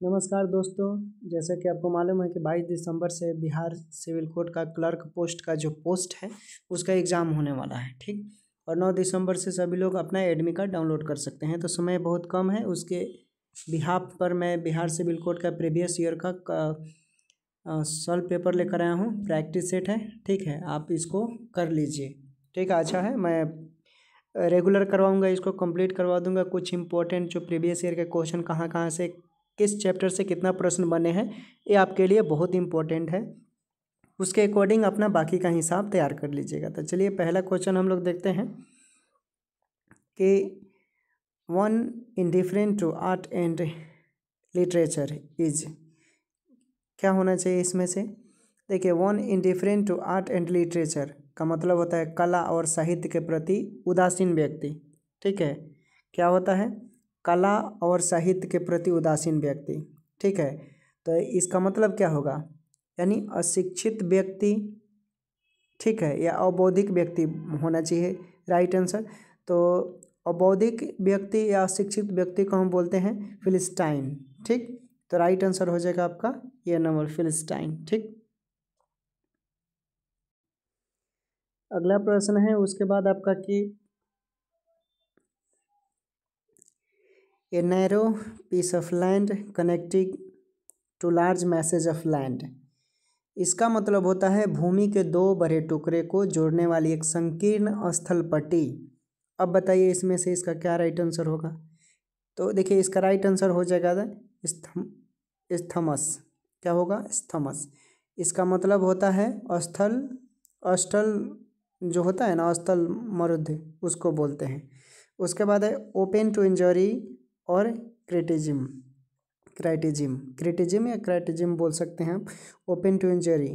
नमस्कार दोस्तों। जैसा कि आपको मालूम है कि 22 दिसंबर से बिहार सिविल कोर्ट का क्लर्क पोस्ट का जो पोस्ट है उसका एग्ज़ाम होने वाला है, ठीक। और 9 दिसंबर से सभी लोग अपना एडमिट कार्ड डाउनलोड कर सकते हैं, तो समय बहुत कम है। उसके बिहाफ पर मैं बिहार सिविल कोर्ट का प्रीवियस ईयर का सॉल्व पेपर लेकर आया हूँ। प्रैक्टिस सेट है, ठीक है, आप इसको कर लीजिए, ठीक है। अच्छा है, मैं रेगुलर करवाऊँगा, इसको कंप्लीट करवा दूँगा। कुछ इंपॉर्टेंट जो प्रीवियस ईयर के क्वेश्चन कहाँ कहाँ से किस चैप्टर से कितना प्रश्न बने हैं ये आपके लिए बहुत इंपॉर्टेंट है। उसके अकॉर्डिंग अपना बाकी का हिसाब तैयार कर लीजिएगा। तो चलिए पहला क्वेश्चन हम लोग देखते हैं कि one indifferent to art and literature is, क्या होना चाहिए इसमें से। देखिए, one indifferent to art and literature का मतलब होता है कला और साहित्य के प्रति उदासीन व्यक्ति, ठीक है। क्या होता है? कला और साहित्य के प्रति उदासीन व्यक्ति, ठीक है। तो इसका मतलब क्या होगा? यानी अशिक्षित व्यक्ति, ठीक है, या अबौधिक व्यक्ति होना चाहिए राइट आंसर। तो अबौधिक व्यक्ति या अशिक्षित व्यक्ति को हम बोलते हैं फिलिस्टाइन, ठीक। तो राइट आंसर हो जाएगा आपका ये नंबर फिलिस्टाइन, ठीक। अगला प्रश्न है उसके बाद आपका कि a narrow piece of land connecting to large masses of land, इसका मतलब होता है भूमि के दो बड़े टुकड़े को जोड़ने वाली एक संकीर्ण स्थल पट्टी। अब बताइए इसमें से इसका क्या राइट आंसर होगा। तो देखिए इसका राइट आंसर हो जाएगा स्थमस। क्या होगा? स्थमस। इसका मतलब होता है स्थल, स्थल जो होता है ना, स्थल मरुद्ध, उसको बोलते हैं। उसके बाद है ओपन टू इंजरी और क्रिटिज्म, क्रिटिज्म या क्राइटिज्म बोल सकते हैं आप। ओपन टू इंजरी,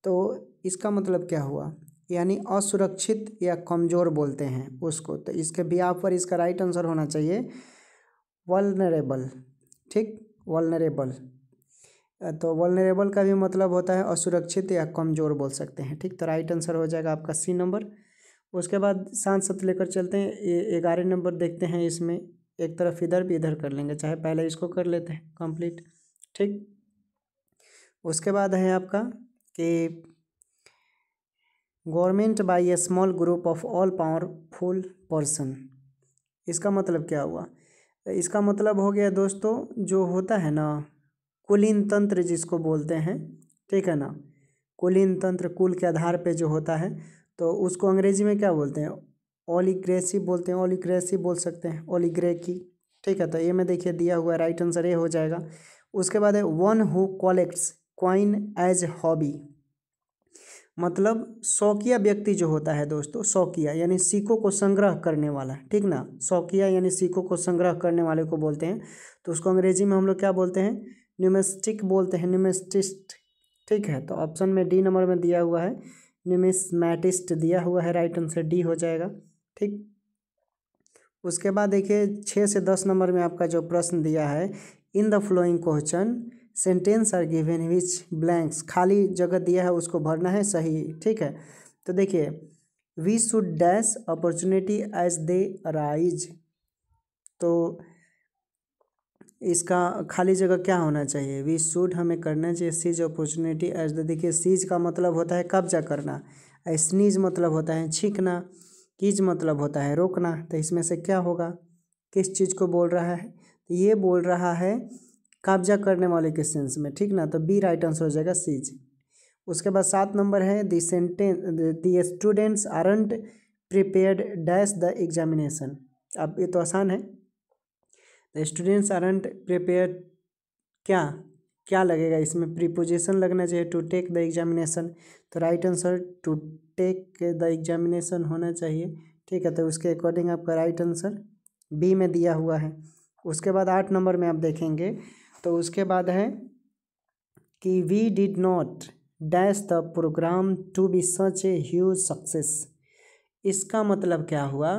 तो इसका मतलब क्या हुआ? यानी असुरक्षित या कमज़ोर बोलते हैं उसको। तो इसके बिहाफ पर इसका राइट आंसर होना चाहिए वल्नरेबल, ठीक, वल्नरेबल। तो वल्नरेबल का भी मतलब होता है असुरक्षित या कमज़ोर बोल सकते हैं, ठीक। तो राइट आंसर हो जाएगा आपका सी नंबर। उसके बाद शांत सत्य लेकर चलते हैं। ये 11 नंबर देखते हैं। इसमें एक तरफ इधर भी इधर कर लेंगे, चाहे पहले इसको कर लेते हैं कंप्लीट, ठीक। उसके बाद है आपका कि government by A small group of all powerful person, इसका मतलब क्या हुआ? इसका मतलब हो गया दोस्तों, जो होता है ना कुलीन तंत्र जिसको बोलते हैं, ठीक है ना, कुलीन तंत्र कुल के आधार पे जो होता है, तो उसको अंग्रेजी में क्या बोलते हैं? ओलिग्रेसी बोलते हैं, ओलिग्रेसी बोल सकते हैं, ओलिग्रेकी, ठीक है। तो ये में देखिए दिया हुआ है, राइट आंसर ये हो जाएगा। उसके बाद है one who collects coin as hobby, मतलब शौकिया व्यक्ति जो होता है दोस्तों, शौकिया यानी सिक्कों को संग्रह करने वाला, ठीक ना। शौकिया यानी सिक्कों को संग्रह करने वाले को बोलते हैं। तो उसको अंग्रेजी में हम लोग क्या बोलते हैं? न्यूमिस्टिक बोलते हैं, न्यूमिस्टिस्ट, ठीक है। तो ऑप्शन में डी नंबर में दिया हुआ है न्यूमिस्मैटिस्ट दिया हुआ है, राइट आंसर डी हो जाएगा, ठीक। उसके बाद देखिए 6 से 10 नंबर में आपका जो प्रश्न दिया है, in the following question sentence are given which blanks, खाली जगह दिया है उसको भरना है सही, ठीक है। तो देखिए we should dash opportunity as they arise, तो इसका खाली जगह क्या होना चाहिए? वी शुड हमें करना चाहिए सीज अपॉर्चुनिटी एज द, देखिए सीज का मतलब होता है कब्जा करना, स्नीज मतलब होता है छींकना, कीज मतलब होता है रोकना। तो इसमें से क्या होगा? किस चीज़ को बोल रहा है? तो ये बोल रहा है कब्जा करने वाले के सेंस में, ठीक ना। तो बी राइट आंसर हो जाएगा सीज। उसके बाद 7 नंबर है the sentence the students aren't prepared dash the examination. अब ये तो आसान है, द स्टूडेंट्स आरंट प्रिपेयर्ड, क्या क्या लगेगा इसमें? प्रीपोजिशन लगना चाहिए, टू टेक द एग्जामिनेशन। तो right answer to take the examination होना चाहिए, ठीक है। तो उसके अकॉर्डिंग आपका राइट आंसर बी में दिया हुआ है। उसके बाद 8 नंबर में आप देखेंगे, तो उसके बाद है कि we did not dash the programme to be such a huge success, इसका मतलब क्या हुआ?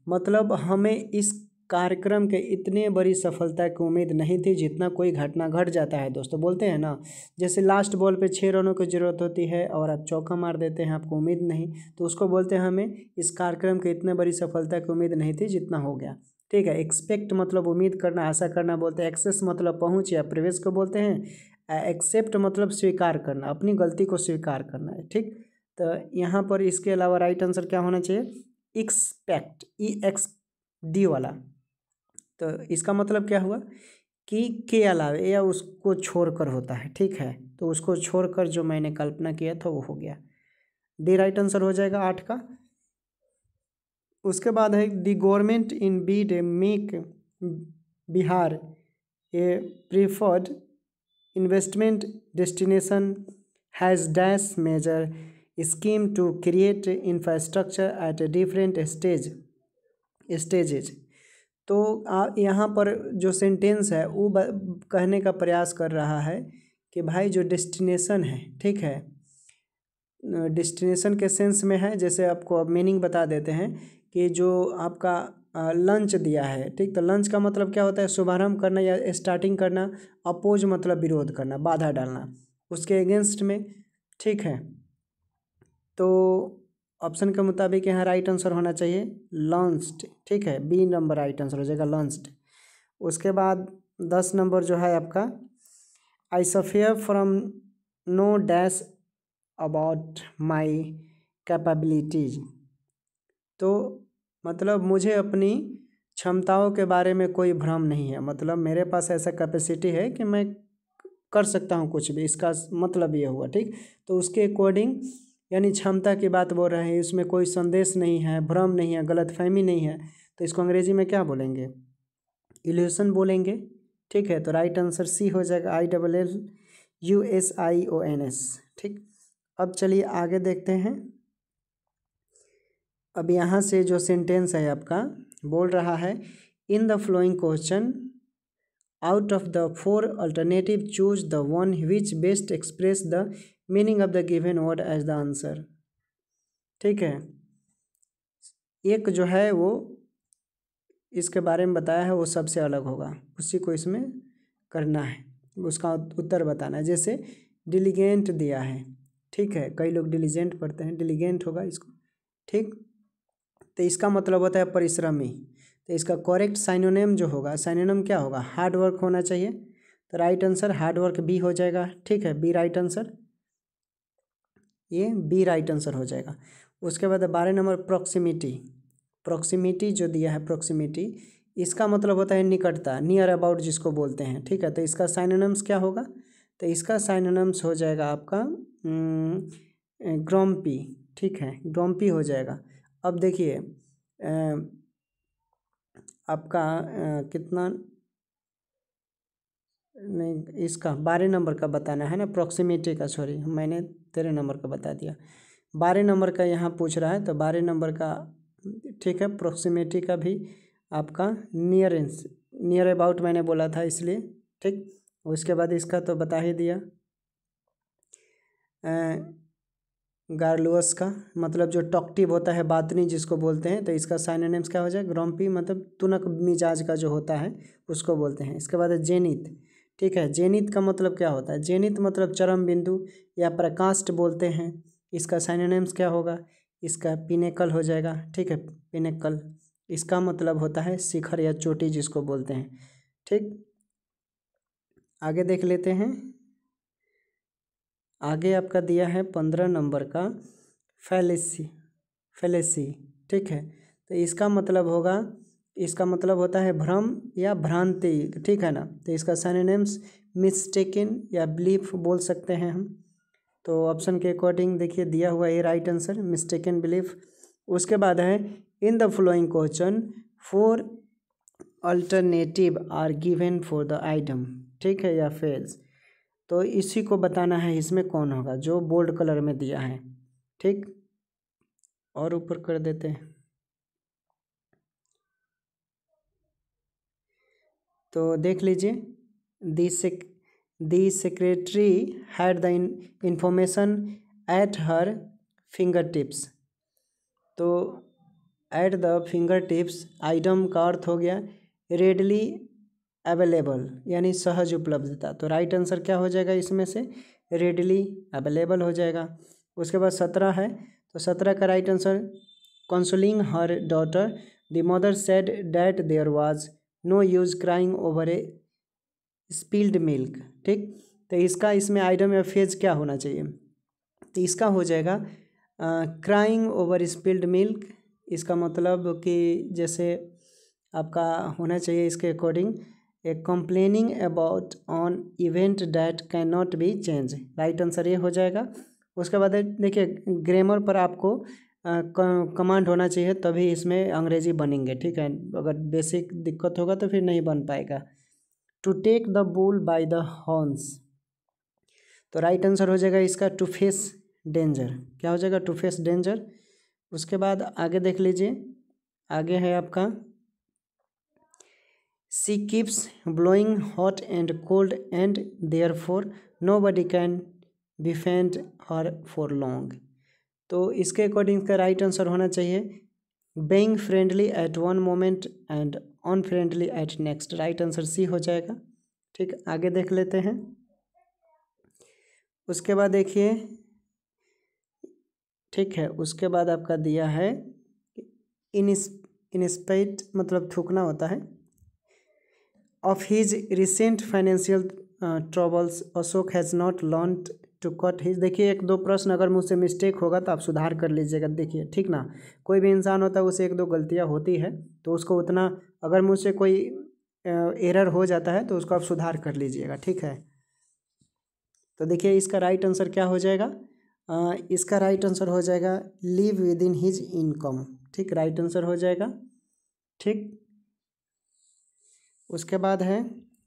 मतलब हमें इस कार्यक्रम के इतने बड़ी सफलता की उम्मीद नहीं थी जितना कोई घटना घट जाता है दोस्तों। बोलते हैं ना, जैसे लास्ट बॉल पे 6 रनों की ज़रूरत होती है और आप चौका मार देते हैं, आपको उम्मीद नहीं, तो उसको बोलते हैं हमें इस कार्यक्रम के इतने बड़ी सफलता की उम्मीद नहीं थी जितना हो गया। ठीक है। एक्सपेक्ट मतलब उम्मीद करना, आशा करना बोलते हैं। एक्सेस मतलब पहुँच या प्रवेश को बोलते हैं। एक्सेप्ट मतलब स्वीकार करना, अपनी गलती को स्वीकार करना है, ठीक। तो यहाँ पर इसके अलावा राइट आंसर क्या होना चाहिए? एक्सपेक्ट, EXD वाला। तो इसका मतलब क्या हुआ कि के अलावे या उसको छोड़कर होता है, ठीक है। तो उसको छोड़कर जो मैंने कल्पना किया था वो हो गया। डी राइट आंसर हो जाएगा 8 का। उसके बाद है the government in bid make Bihar a preferred investment destination has dash major scheme to create infrastructure at different stages. तो यहाँ पर जो सेंटेंस है वो कहने का प्रयास कर रहा है कि भाई जो डेस्टिनेशन है, ठीक है, डेस्टिनेशन के सेंस में है। जैसे आपको अब मीनिंग बता देते हैं कि जो आपका लंच दिया है, ठीक। तो लंच का मतलब क्या होता है? शुभारंभ करना या स्टार्टिंग करना। अपोज मतलब विरोध करना, बाधा डालना उसके अगेंस्ट में, ठीक है। तो ऑप्शन के मुताबिक यहाँ राइट आंसर होना चाहिए लॉन्च्ड, ठीक है। बी नंबर राइट आंसर हो जाएगा लॉन्च्ड। उसके बाद 10 नंबर जो है आपका I suffer from no dash about my capabilities. तो मतलब मुझे अपनी क्षमताओं के बारे में कोई भ्रम नहीं है, मतलब मेरे पास ऐसा कैपेसिटी है कि मैं कर सकता हूँ कुछ भी, इसका मतलब ये हुआ, ठीक। तो उसके अकॉर्डिंग यानी क्षमता की बात बोल रहे हैं, इसमें कोई संदेश नहीं है, भ्रम नहीं है, गलतफहमी नहीं है। तो इसको अंग्रेजी में क्या बोलेंगे? इल्यूशन बोलेंगे, ठीक है। तो राइट आंसर सी हो जाएगा ILLUSIONS, ठीक। अब चलिए आगे देखते हैं। अब यहाँ से जो सेंटेंस है आपका बोल रहा है in the following question out of the 4 alternative choose the one which best express the meaning of the given word as the answer, ठीक है। एक जो है वो इसके बारे में बताया है वो सबसे अलग होगा, उसी को इसमें करना है, उसका उत्तर बताना है। जैसे डिलीजेंट दिया है, ठीक है, कई लोग डिलीजेंट पढ़ते हैं, डिलीजेंट होगा इसको, ठीक। तो इसका मतलब होता है परिश्रमी। तो इसका करेक्ट साइनोनिम जो होगा, साइनोनिम क्या होगा? हार्ड वर्क होना चाहिए। तो right answer hard work B हो जाएगा, ठीक है। बी राइट आंसर, ये बी राइट आंसर हो जाएगा। उसके बाद 12 नंबर प्रॉक्सिमिटी। प्रॉक्सिमिटी जो दिया है, प्रॉक्सिमिटी इसका मतलब होता है निकटता, नियर अबाउट जिसको बोलते हैं, ठीक है। तो इसका साइनोनिम्स क्या होगा? तो इसका साइनोनिम्स हो जाएगा आपका ग्रॉम्पी, ठीक है, ग्रॉम्पी हो जाएगा। अब देखिए आपका कितना नहीं, इसका 12 नंबर का बताना है ना, प्रॉक्सिमिटी का, सॉरी मैंने 13 नंबर का बता दिया। 12 नंबर का यहाँ पूछ रहा है, तो 12 नंबर का, ठीक है, प्रॉक्सिमिटी का भी आपका नियर अबाउट मैंने बोला था इसलिए, ठीक। उसके बाद इसका तो बता ही दिया। गार्लुअस का मतलब जो टॉक्टिव होता है, बातनी जिसको बोलते हैं, तो इसका साइनोनिम्स क्या हो जाए? ग्रॉम्पी मतलब तुनक मिजाज का जो होता है उसको बोलते हैं। इसके बाद है जेनित, ठीक है। जेनित का मतलब क्या होता है? जेनित मतलब चरम बिंदु या प्रकाष्ठ बोलते हैं। इसका साइनोनिम्स क्या होगा? इसका पिनेकल हो जाएगा, ठीक है, पिनेकल। इसका मतलब होता है शिखर या चोटी जिसको बोलते हैं, ठीक। आगे देख लेते हैं। आगे आपका दिया है 15 नंबर का फैलेसी, ठीक है। तो इसका मतलब होगा, इसका मतलब होता है भ्रम या भ्रांति, ठीक है ना। तो इसका सिनोनिम्स मिस्टेकन या बिलीफ बोल सकते हैं हम। तो ऑप्शन के अकॉर्डिंग देखिए दिया हुआ ये राइट आंसर मिस्टेकन बिलीफ। उसके बाद है in the following question 4 alternative are given for the item, ठीक है, या फेल्स। तो इसी को बताना है इसमें कौन होगा, जो बोल्ड कलर में दिया है, ठीक। और ऊपर कर देते हैं। तो देख लीजिए the secretary had the information at her finger tips. तो at the finger tips idiom का अर्थ हो गया रेडली अवेलेबल यानी सहज उपलब्धता। तो राइट आंसर क्या हो जाएगा इसमें से? रेडली अवेलेबल हो जाएगा। उसके बाद 17 है, तो 17 का right answer consoling her daughter the mother said that there was no use crying over a spilled milk. ठीक, तो इसका इसमें आइटम या फेज क्या होना चाहिए? तो इसका हो जाएगा क्राइंग ओवर स्पिल्ड मिल्क। इसका मतलब कि जैसे आपका होना चाहिए इसके according A complaining about on event that can not be change. Right answer ये हो जाएगा। उसके बाद देखिए ग्रामर पर आपको कमांड होना चाहिए तभी इसमें अंग्रेजी बनेंगे। ठीक है, अगर बेसिक दिक्कत होगा तो फिर नहीं बन पाएगा। To take the bull by the horns, तो राइट आंसर हो जाएगा इसका टू फेस डेंजर। क्या हो जाएगा? To face danger. उसके बाद आगे देख लीजिए, आगे है आपका she keeps blowing hot and cold and therefore nobody can defend her for long. तो इसके अकॉर्डिंग का राइट आंसर होना चाहिए being friendly at one moment and unfriendly at next. Right answer C हो जाएगा। ठीक, आगे देख लेते हैं। उसके बाद देखिए, ठीक है, उसके बाद आपका दिया है इनस्पाइट मतलब थूकना होता है of his recent financial troubles Ashok has not learn to cut his. देखिए एक दो प्रश्न अगर मुझसे मिस्टेक होगा तो आप सुधार कर लीजिएगा। देखिए ठीक ना, कोई भी इंसान होता है उसे एक दो गलतियां होती है तो उसको उतना, अगर मुझसे कोई एरर हो जाता है तो उसको आप सुधार कर लीजिएगा। ठीक है, तो देखिए इसका राइट आंसर क्या हो जाएगा? इसका राइट आंसर हो जाएगा live with in his income. ठीक, राइट आंसर हो जाएगा। ठीक, उसके बाद है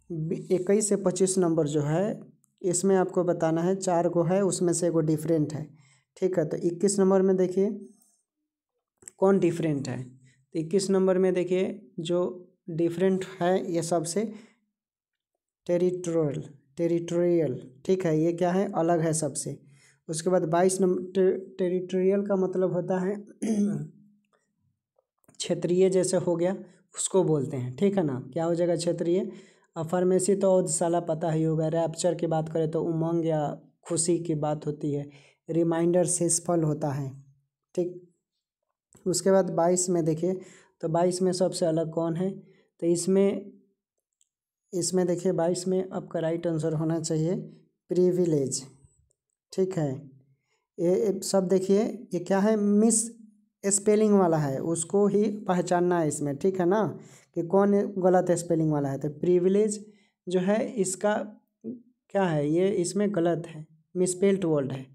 21 से 25 नंबर जो है इसमें आपको बताना है, 4 गो है उसमें से एगो डिफरेंट है। ठीक है, तो 21 नंबर में देखिए कौन डिफरेंट है। तो 21 नंबर में देखिए जो डिफरेंट है ये सबसे टेरिटोरियल। ठीक है, ये क्या है? अलग है सबसे। उसके बाद 22 नंबर टेरिटोरियल का मतलब होता है क्षेत्रीय, जैसे हो गया उसको बोलते हैं। ठीक है ना, क्या हो जाएगा? क्षेत्रीय। फार्मेसी तो औषधशाला पता ही होगा। रैप्चर की बात करें तो उमंग या खुशी की बात होती है। रिमाइंडर सेसफल होता है। ठीक, उसके बाद 22 में देखिए, तो 22 में सबसे अलग कौन है? तो इसमें देखिए 22 में आपका राइट आंसर होना चाहिए प्रिविलेज। ठीक है, ये सब देखिए ये क्या है? मिस स्पेलिंग वाला है, उसको ही पहचानना है इसमें। ठीक है ना, कि कौन गलत स्पेलिंग वाला है। तो प्रिविलेज जो है इसका क्या है? ये इसमें गलत है, मिसपेल्ड वर्ड है।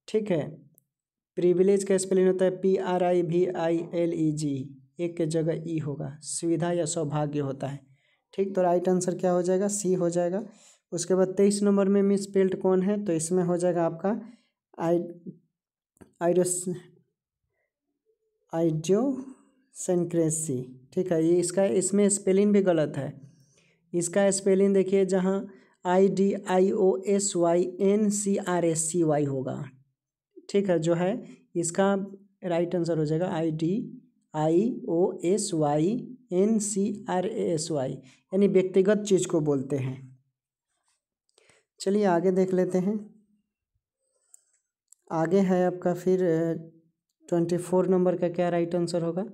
ठीक है, प्रिविलेज का स्पेलिंग होता है PRIVILEG, एक के जगह ई होगा। सुविधा या सौभाग्य होता है। ठीक, तो राइट आंसर क्या हो जाएगा? सी हो जाएगा। उसके बाद 23 नंबर में मिसपेल्ड कौन है? तो इसमें हो जाएगा आपका आइडियोसेंक्रेसी। ठीक है, ये इसका इसमें स्पेलिंग भी गलत है। इसका स्पेलिंग देखिए जहाँ IDIOSYNCRACY होगा। ठीक है, जो है इसका राइट आंसर हो जाएगा IDIOSYNCRACY, यानी व्यक्तिगत चीज़ को बोलते हैं। चलिए आगे देख लेते हैं। आगे है आपका फिर 24 नंबर का क्या राइट आंसर होगा?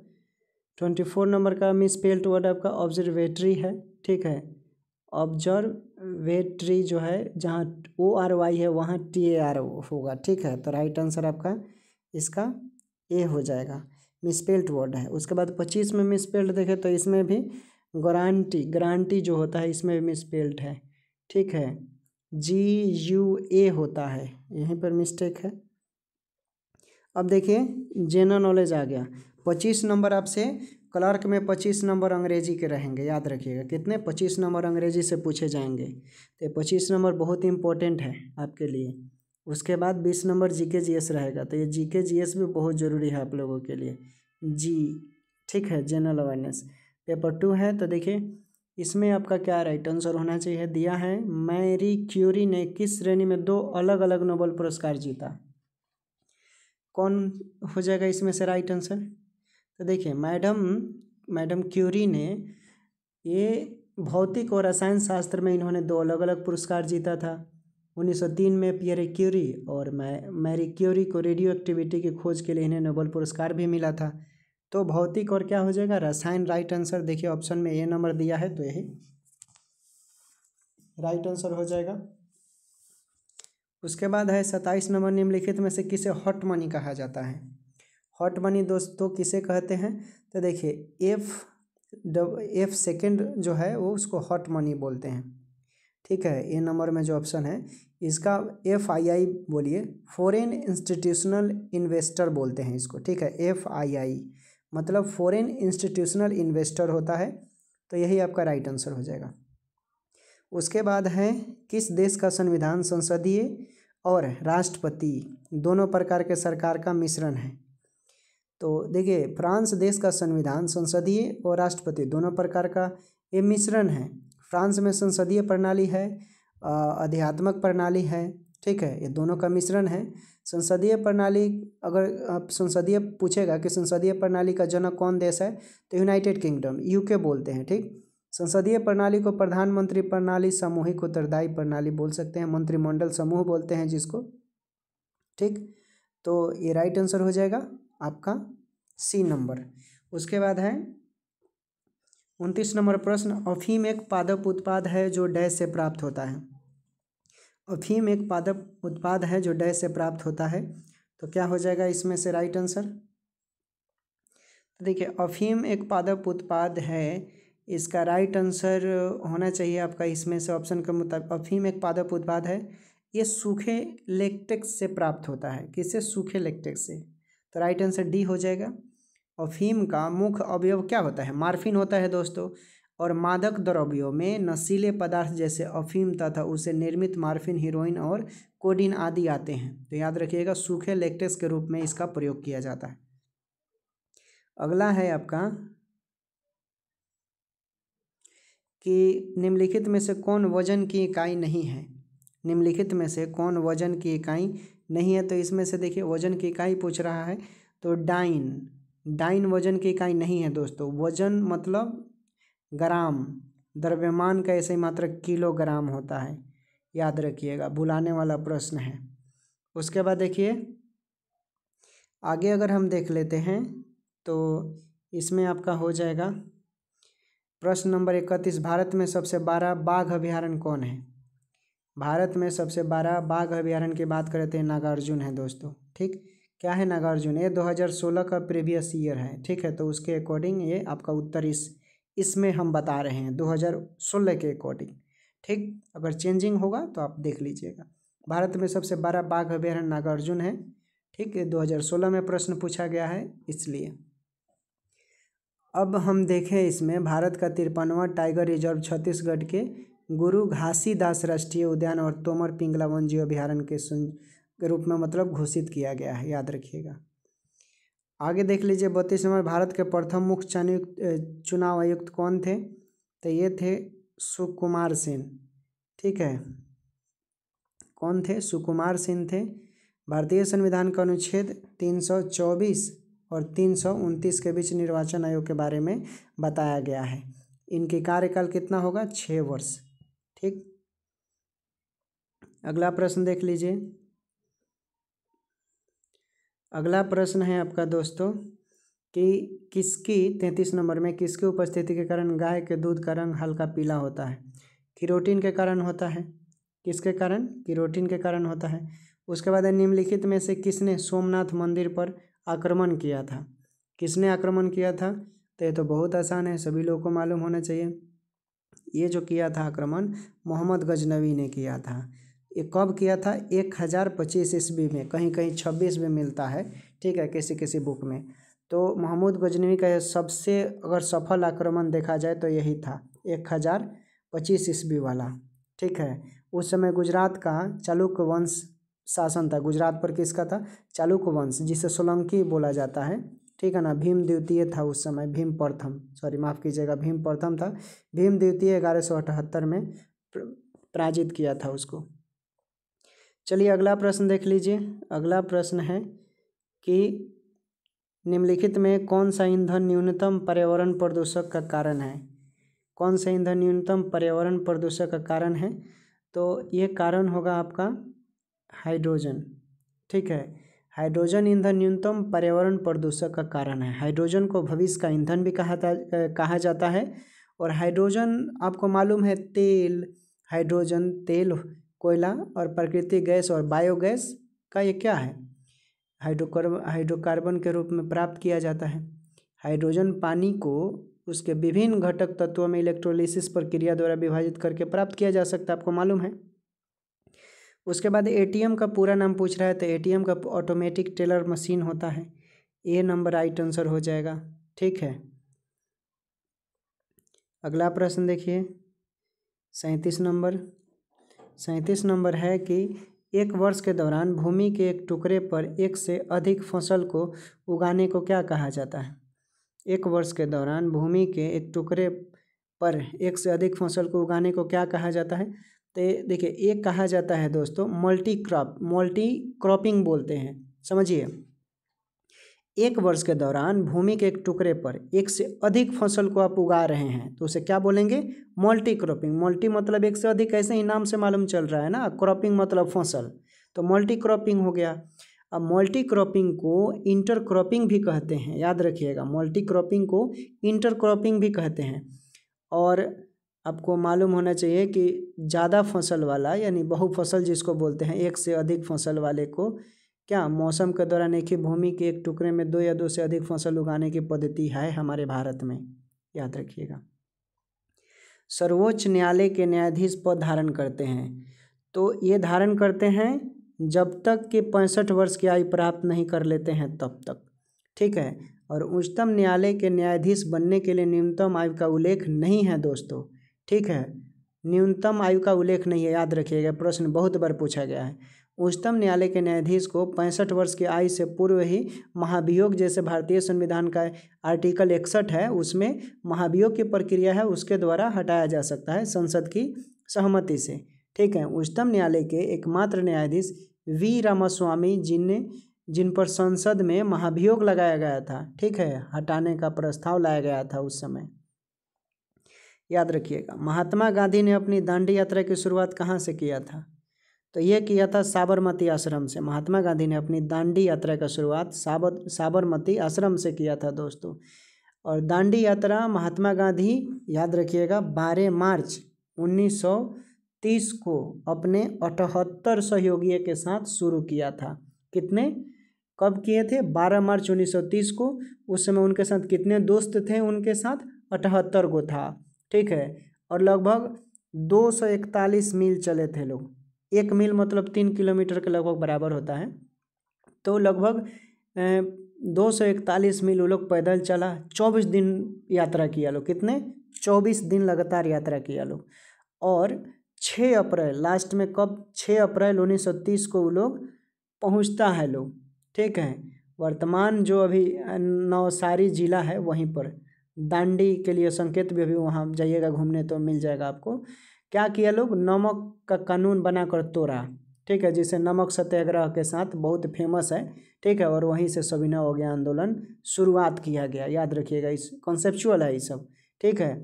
24 नंबर का मिसपेल्ड वर्ड आपका ऑब्जर्वेटरी है। ठीक है, ऑब्जर्वेटरी जो है जहाँ ORY है वहाँ TAR होगा। ठीक है, तो राइट आंसर आपका इसका ए हो जाएगा, मिसपेल्ड वर्ड है। उसके बाद 25 में मिसपेल्ड देखें तो इसमें भी गारंटी जो होता है इसमें भी मिसपेल्ड है। ठीक है, GUA होता है, यहीं पर मिस्टेक है। अब देखिए जनरल नॉलेज आ गया। 25 नंबर आपसे क्लर्क में 25 नंबर अंग्रेजी के रहेंगे, याद रखिएगा। कितने? 25 नंबर अंग्रेजी से पूछे जाएंगे। तो 25 नंबर बहुत इंपॉर्टेंट है आपके लिए। उसके बाद 20 नंबर GK GS रहेगा। तो ये GK GS भी बहुत ज़रूरी है आप लोगों के लिए। ठीक है, जनरल अवेयरनेस। पेपर 2 है, तो देखिए इसमें आपका क्या राइट आंसर होना चाहिए? दिया है मैरी क्यूरी ने किस श्रेणी में 2 अलग अलग नोबेल पुरस्कार जीता? कौन हो जाएगा इसमें से राइट आंसर? तो देखिए मैडम क्यूरी ने ये भौतिक और रसायन शास्त्र में इन्होंने 2 अलग अलग पुरस्कार जीता था। 1903 में पियरे क्यूरी और मैरी क्यूरी को रेडियो एक्टिविटी की खोज के लिए इन्हें नोबेल पुरस्कार भी मिला था। तो भौतिक और क्या हो जाएगा, रसायन। राइट आंसर देखिए ऑप्शन में ए नंबर दिया है, तो यही राइट आंसर हो जाएगा। उसके बाद है 27 नंबर, निम्नलिखित में से किसे हॉट मनी कहा जाता है। हॉट मनी दोस्तों किसे कहते हैं, तो देखिए एफ सेकेंड जो है वो उसको हॉट मनी बोलते हैं। ठीक है, ए नंबर में जो ऑप्शन है इसका FII बोलिए, फॉरेन इंस्टीट्यूशनल इन्वेस्टर बोलते हैं इसको। ठीक है, FII मतलब फॉरेन इंस्टीट्यूशनल इन्वेस्टर होता है, तो यही आपका राइट आंसर हो जाएगा। उसके बाद है किस देश का संविधान संसदीय और राष्ट्रपति दोनों प्रकार के सरकार का मिश्रण है। तो देखिए फ्रांस देश का संविधान संसदीय और राष्ट्रपति दोनों प्रकार का ये मिश्रण है। फ्रांस में संसदीय प्रणाली है, आध्यात्मिक प्रणाली है। ठीक है, ये दोनों का मिश्रण है। संसदीय प्रणाली, अगर संसदीय पूछेगा कि संसदीय प्रणाली का जनक कौन देश है, तो यूनाइटेड किंगडम UK बोलते हैं। ठीक, संसदीय प्रणाली को प्रधानमंत्री प्रणाली, सामूहिक उत्तरदायी प्रणाली बोल सकते हैं, मंत्रिमंडल समूह बोलते हैं जिसको। ठीक, तो ये राइट आंसर हो जाएगा आपका C नंबर। उसके बाद है 29 नंबर प्रश्न, अफीम एक पादप उत्पाद है जो डैश से प्राप्त होता है। अफीम एक पादप उत्पाद है जो डैश से प्राप्त होता है, तो क्या हो जाएगा इसमें से राइट आंसर। तो देखिए अफीम एक पादप उत्पाद है, इसका राइट आंसर होना चाहिए आपका इसमें से ऑप्शन के मुताबिक, अफीम एक पादप उत्पाद है, ये सूखे लेटेक्स से प्राप्त होता है। किससे, सूखे लेटेक्स से, तो राइट आंसर डी हो जाएगा। अफीम का मुख्य अवयव क्या होता है, मार्फिन होता है दोस्तों, और मादक द्रव्यों में नशीले पदार्थ जैसे अफीम तथा उससे निर्मित मार्फिन, हीरोइन और कोडीन आदि आते हैं। तो याद रखिएगा सूखे लेटेक्स के रूप में इसका प्रयोग किया जाता है। अगला है आपका कि निम्नलिखित में से कौन वजन की इकाई नहीं है। निम्नलिखित में से कौन वजन की इकाई नहीं है, तो इसमें से देखिए वजन की इकाई पूछ रहा है, तो डाइन वजन की इकाई नहीं है दोस्तों। वजन मतलब ग्राम, द्रव्यमान का ऐसे मात्र किलोग्राम होता है, याद रखिएगा, भुलाने वाला प्रश्न है। उसके बाद देखिए आगे अगर हम देख लेते हैं तो इसमें आपका हो जाएगा प्रश्न नंबर 31, भारत में सबसे बड़ा बाघ अभयारण्य कौन है। भारत में सबसे बड़ा बाघ अभयारण्य की बात करते हैं, नागार्जुन है दोस्तों। ठीक, क्या है नागार्जुन, ये 2016 का प्रीवियस ईयर है। ठीक है, तो उसके अकॉर्डिंग ये आपका उत्तर इसमें हम बता रहे हैं 2016 के अकॉर्डिंग। ठीक, अगर चेंजिंग होगा तो आप देख लीजिएगा। भारत में सबसे बड़ा बाघ अभयारण्य नागार्जुन है। ठीक है, 2016 में प्रश्न पूछा गया है इसलिए। अब हम देखें इसमें भारत का 53वां टाइगर रिजर्व छत्तीसगढ़ के गुरु घासीदास राष्ट्रीय उद्यान और तोमर पिंगला वन जीव अभयारण्य के रूप में मतलब घोषित किया गया है, याद रखिएगा। आगे देख लीजिए 32 नंबर, भारत के प्रथम मुख्य चुनाव आयुक्त कौन थे, तो ये थे सुकुमार सेन। ठीक है, कौन थे, सुकुमार सेन थे। भारतीय संविधान का अनुच्छेद 324 और 329 के बीच निर्वाचन आयोग के बारे में बताया गया है। इनकी कार्यकाल कितना होगा, 6 वर्ष। ठीक, अगला प्रश्न देख लीजिए। अगला प्रश्न है आपका दोस्तों कि किसकी 33 नंबर में किसकी उपस्थिति के कारण गाय के दूध का रंग हल्का पीला होता है। केरोटीन के कारण होता है। किसके कारण, केरोटीन के कारण होता है। उसके बाद निम्नलिखित में से किसने सोमनाथ मंदिर पर आक्रमण किया था। किसने आक्रमण किया था, तो ये तो बहुत आसान है, सभी लोगों को मालूम होना चाहिए। ये जो किया था आक्रमण मोहम्मद गजनवी ने किया था। ये कब किया था, 1025 ईस्वी में, कहीं कहीं 26 में मिलता है। ठीक है, किसी किसी बुक में। तो मोहम्मद गजनवी का सबसे अगर सफल आक्रमण देखा जाए तो यही था 1025 ईस्वी वाला। ठीक है, उस समय गुजरात का चालुक्य वंश शासन था। गुजरात पर किसका था, चालुक्य वंश, जिसे सोलंकी बोला जाता है। ठीक है ना, भीम द्वितीय था उस समय, भीम प्रथम, सॉरी माफ़ कीजिएगा, भीम प्रथम था। भीम द्वितीय 1178 में पराजित किया था उसको। चलिए अगला प्रश्न देख लीजिए। अगला प्रश्न है कि निम्नलिखित में कौन सा ईंधन न्यूनतम पर्यावरण प्रदूषक का कारण है। कौन सा ईंधन न्यूनतम पर्यावरण प्रदूषक का कारण है, तो ये कारण होगा आपका हाइड्रोजन। ठीक है, हाइड्रोजन ईंधन न्यूनतम पर्यावरण प्रदूषक का कारण है। हाइड्रोजन को भविष्य का ईंधन भी कहा जाता है। और हाइड्रोजन आपको मालूम है तेल, हाइड्रोजन तेल, कोयला और प्राकृतिक गैस और बायोगैस का ये क्या है, हाइड्रोकार्बन के रूप में प्राप्त किया जाता है। हाइड्रोजन पानी को उसके विभिन्न घटक तत्वों में इलेक्ट्रोलिसिस प्रक्रिया द्वारा विभाजित करके प्राप्त किया जा सकता है, आपको मालूम है। उसके बाद एटीएम का पूरा नाम पूछ रहा है, तो एटीएम का ऑटोमेटिक टेलर मशीन होता है। ए नंबर राइट आंसर हो जाएगा। ठीक है, अगला प्रश्न देखिए 37 नंबर। 37 नंबर है कि एक वर्ष के दौरान भूमि के एक टुकड़े पर एक से अधिक फसल को उगाने को क्या कहा जाता है। एक वर्ष के दौरान भूमि के एक टुकड़े पर एक से अधिक फसल को उगाने को क्या कहा जाता है। तो देखिए एक कहा जाता है दोस्तों मल्टी क्रॉपिंग बोलते हैं। समझिए, एक वर्ष के दौरान भूमि के एक टुकड़े पर एक से अधिक फसल को आप उगा रहे हैं तो उसे क्या बोलेंगे, मल्टी क्रॉपिंग। मल्टी मतलब एक से अधिक, ऐसे ही नाम से मालूम चल रहा है ना, क्रॉपिंग मतलब फसल, तो मल्टी क्रॉपिंग हो गया। अब मल्टी क्रॉपिंग को इंटर क्रॉपिंग भी कहते हैं, याद रखिएगा, मल्टी क्रॉपिंग को इंटर क्रॉपिंग भी कहते हैं। और आपको मालूम होना चाहिए कि ज़्यादा फसल वाला यानी बहुफसल जिसको बोलते हैं, एक से अधिक फसल वाले को क्या मौसम के दौरान एक ही भूमि के एक टुकड़े में दो या दो से अधिक फसल उगाने की पद्धति है हमारे भारत में, याद रखिएगा। सर्वोच्च न्यायालय के न्यायाधीश पद धारण करते हैं, तो ये धारण करते हैं जब तक कि 65 वर्ष की आयु प्राप्त नहीं कर लेते हैं तब तक। ठीक है, और उच्चतम न्यायालय के न्यायाधीश बनने के लिए न्यूनतम आयु का उल्लेख नहीं है दोस्तों। ठीक है, न्यूनतम आयु का उल्लेख नहीं है, याद रखिएगा, प्रश्न बहुत बार पूछा गया है। उच्चतम न्यायालय के न्यायाधीश को 65 वर्ष की आयु से पूर्व ही महाभियोग, जैसे भारतीय संविधान का आर्टिकल 61 है उसमें महाभियोग की प्रक्रिया है, उसके द्वारा हटाया जा सकता है संसद की सहमति से। ठीक है, उच्चतम न्यायालय के एकमात्र न्यायाधीश वी रामास्वामी जिन पर संसद में महाभियोग लगाया गया था, ठीक है, हटाने का प्रस्ताव लाया गया था उस समय, याद रखिएगा। महात्मा गांधी ने अपनी दांडी यात्रा की शुरुआत कहाँ से किया था, तो ये किया था साबरमती आश्रम से। महात्मा गांधी ने अपनी दांडी यात्रा का शुरुआत साबरमती आश्रम से किया था दोस्तों। और दांडी यात्रा महात्मा गांधी, याद रखिएगा, 12 मार्च 1930 को अपने 78 सहयोगियों के साथ शुरू किया था। कितने, कब किए थे, 12 मार्च 1930 को। उस समय उनके साथ कितने दोस्त थे, उनके साथ 78 को था। ठीक है, और लगभग 241 मील चले थे लोग। एक मील मतलब 3 किलोमीटर के लगभग बराबर होता है, तो लगभग 241 मील वो लोग पैदल चला। 24 दिन यात्रा किया लोग, कितने, 24 दिन लगातार यात्रा किया लोग। और 6 अप्रैल लास्ट में, कब, 6 अप्रैल 1930 को वो लोग पहुँचता है लोग। ठीक है, वर्तमान जो अभी नवसारी जिला है वहीं पर दांडी के लिए संकेत भी अभी वहाँ जाइएगा घूमने तो मिल जाएगा आपको। क्या किया लोग, नमक का कानून बनाकर तोड़ा। ठीक है, जिसे नमक सत्याग्रह के साथ बहुत फेमस है। ठीक है, और वहीं से सविनय अवज्ञा आंदोलन शुरुआत किया गया, याद रखिएगा, इस कॉन्सेप्चुअल है ये सब। ठीक है,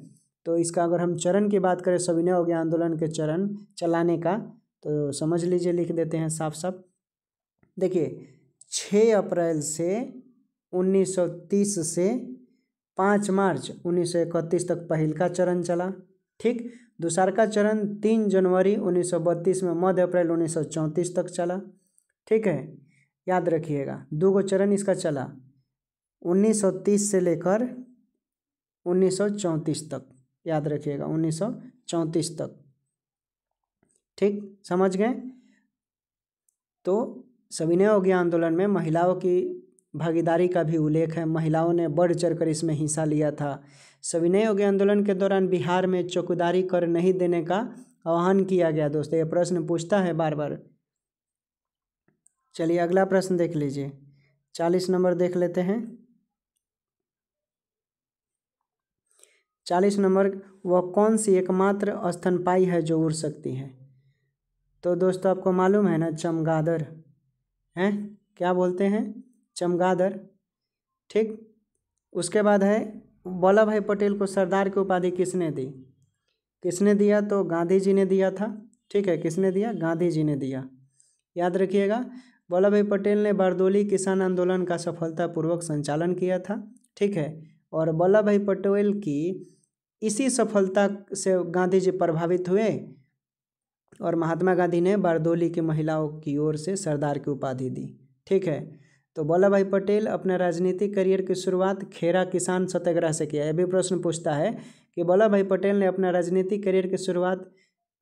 तो इसका अगर हम चरण की बात करें, सविनय अवज्ञा आंदोलन के चरण चलाने का, तो समझ लीजिए, लिख देते हैं साफ साफ। देखिए 6 अप्रैल से 1930 से 5 मार्च 1931 तक पहल का चरण चला। ठीक, दूसरा का चरण 3 जनवरी 1932 में मध्य अप्रैल 1934 तक चला। ठीक है, याद रखिएगा, 2 चरण इसका चला, 1930 से लेकर 1934 तक, याद रखिएगा, 1934 तक। ठीक, समझ गए। तो सविनय अवज्ञा आंदोलन में महिलाओं की भागीदारी का भी उल्लेख है, महिलाओं ने बढ़ चढ़कर इसमें हिस्सा लिया था। सविनय अवज्ञा आंदोलन के दौरान बिहार में चौकीदारी कर नहीं देने का आह्वान किया गया। दोस्तों ये प्रश्न पूछता है बार बार। चलिए अगला प्रश्न देख लीजिए, 40 नंबर देख लेते हैं। 40 नंबर, वह कौन सी एकमात्र स्तनपायी है जो उड़ सकती है। तो दोस्तों आपको मालूम है ना, चमगादड़ हैं, क्या बोलते हैं, चमगादड़। ठीक, उसके बाद है वल्लभ भाई पटेल को सरदार की उपाधि किसने दी, किसने दिया, तो गांधी जी ने दिया था। ठीक है, किसने दिया, गांधी जी ने दिया, याद रखिएगा। वल्लभ भाई पटेल ने बारदोली किसान आंदोलन का सफलतापूर्वक संचालन किया था, ठीक है। और वल्लभ भाई पटेल की इसी सफलता से गांधी जी प्रभावित हुए और महात्मा गांधी ने बारदोली की महिलाओं की ओर से सरदार की उपाधि दी, ठीक है। तो वल्लभ भाई पटेल अपने राजनीतिक करियर की शुरुआत खेरा किसान सत्याग्रह से किया। यह भी प्रश्न पूछता है कि वल्लभ भाई पटेल ने अपना राजनीतिक करियर की शुरुआत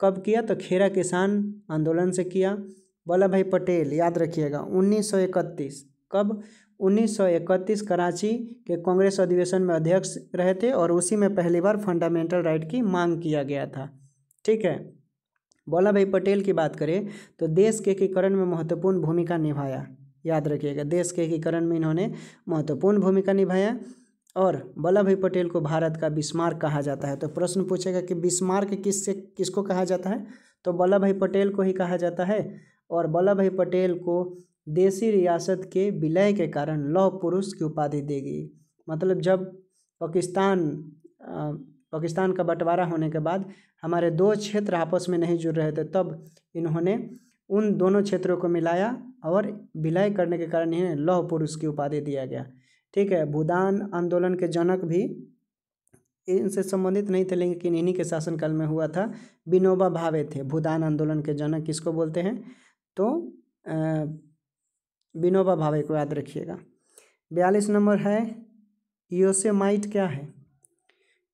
कब किया, तो खेरा किसान आंदोलन से किया। वल्लभ भाई पटेल याद रखिएगा 1931, कब, 1931 कराची के कांग्रेस अधिवेशन में अध्यक्ष रहे थे और उसी में पहली बार फंडामेंटल राइट की मांग किया गया था, ठीक है। वल्लभ भाई पटेल की बात करें तो देश के एकीकरण में महत्वपूर्ण भूमिका निभाया, याद रखिएगा, देश के एकीकरण में इन्होंने महत्वपूर्ण भूमिका निभाया। और वल्लभ भाई पटेल को भारत का बिस्मार्क कहा जाता है। तो प्रश्न पूछेगा कि बिस्मार्क किसको कहा जाता है, तो वल्लभ भाई पटेल को ही कहा जाता है। और वल्लभ भाई पटेल को देसी रियासत के विलय के कारण लौह पुरुष की उपाधि दी गई। मतलब जब पाकिस्तान का बंटवारा होने के बाद हमारे दो क्षेत्र आपस में नहीं जुड़ रहे थे, तब इन्होंने उन दोनों क्षेत्रों को मिलाया और विलय करने के कारण इन्हें लौह पुरुष की उपाधि दिया गया, ठीक है। भूदान आंदोलन के जनक भी इनसे संबंधित नहीं थे, लेकिन इन्हीं के शासनकाल में हुआ था। विनोबा भावे थे भूदान आंदोलन के जनक, किसको बोलते हैं, तो विनोबा भावे को याद रखिएगा। 42 नंबर है योसेमाइट क्या है।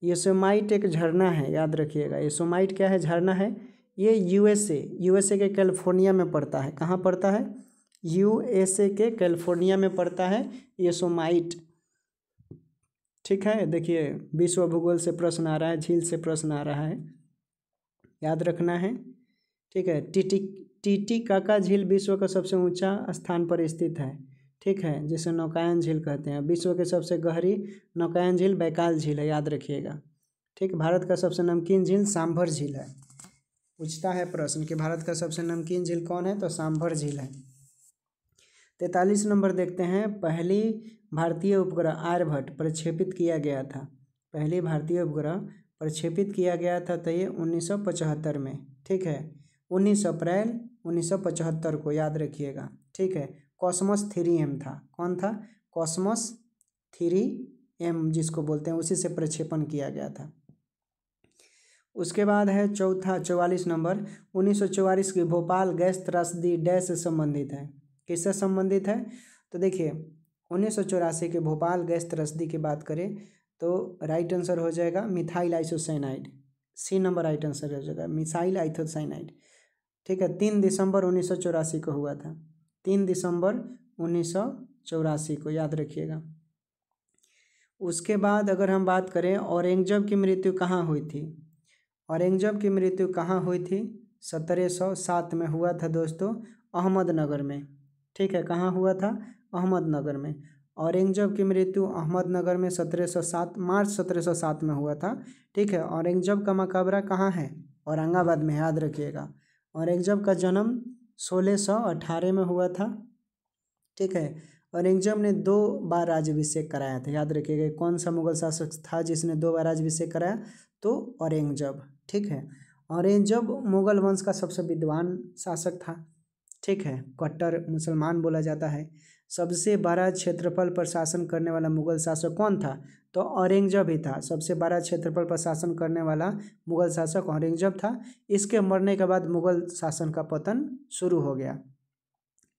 योसेमाइट एक झरना है, याद रखिएगा। योसेमाइट क्या है, झरना है। ये यूएसए के कैलिफोर्निया में पड़ता है। कहाँ पड़ता है, यूएसए के कैलिफोर्निया में पड़ता है योसेमाइट, ठीक है। देखिए विश्व भूगोल से प्रश्न आ रहा है, झील से प्रश्न आ रहा है, याद रखना है, ठीक है। टीटीकाका झील विश्व का सबसे ऊंचा स्थान पर स्थित है, ठीक है, जिसे नौकायन झील कहते हैं। विश्व की सबसे गहरी नौकायन झील बैकाल झील है, याद रखिएगा, ठीक। भारत का सबसे नमकीन झील सांभर झील है। पूछता है प्रश्न कि भारत का सबसे नमकीन झील कौन है, तो सांभर झील है। 43 नंबर देखते हैं। पहली भारतीय उपग्रह आर्यभट्ट प्रक्षेपित किया गया था। पहली भारतीय उपग्रह प्रक्षेपित किया गया था तो ये 1975 में, ठीक है, 19 अप्रैल 1975 को, याद रखिएगा, ठीक है। कॉस्मोस 3M था। कौन था, कॉस्मोस 3M जिसको बोलते हैं, उसी से प्रक्षेपण किया गया था। उसके बाद है 44 नंबर। 1944 की भोपाल गैस त्रासदी डैश से संबंधित है। किससे संबंधित है, तो देखिए 1984 के भोपाल गैस त्रासदी की बात करें तो राइट आंसर हो जाएगा methyl isocyanide. C number right answer हो जाएगा मिथाइल आइसोसाइनाइड, ठीक है। 3 दिसंबर 1984 को हुआ था। 3 दिसंबर 1984 को, याद रखिएगा। उसके बाद अगर हम बात करें औरंगजेब की मृत्यु कहाँ हुई थी, औरंगजेब की मृत्यु कहाँ हुई थी, 1707 में हुआ था दोस्तों, अहमदनगर में, ठीक है। कहाँ हुआ था, अहमदनगर में। औरंगजेब की मृत्यु अहमदनगर में 1707 मार्च 1707 में हुआ था, ठीक है। औरंगजेब का मकबरा कहाँ है, औरंगाबाद में, याद रखिएगा। औरंगजेब का जन्म 1618 में हुआ था, ठीक है। औरंगजेब ने 2 बार राज्याभिषेक कराया था, याद रखिएगा। कौन सा मुगल शासक था जिसने 2 बार राज्याभिषेक कराया, तो औरंगजेब, ठीक है। औरंगजेब मुगल वंश का सबसे विद्वान शासक था, ठीक है। कट्टर मुसलमान बोला जाता है। सबसे बड़ा क्षेत्रफल पर शासन करने वाला मुगल शासक कौन था, तो औरंगजेब ही था। सबसे बड़ा क्षेत्रफल पर शासन करने वाला मुगल शासक औरंगजेब था। इसके मरने के बाद मुगल शासन का पतन शुरू हो गया,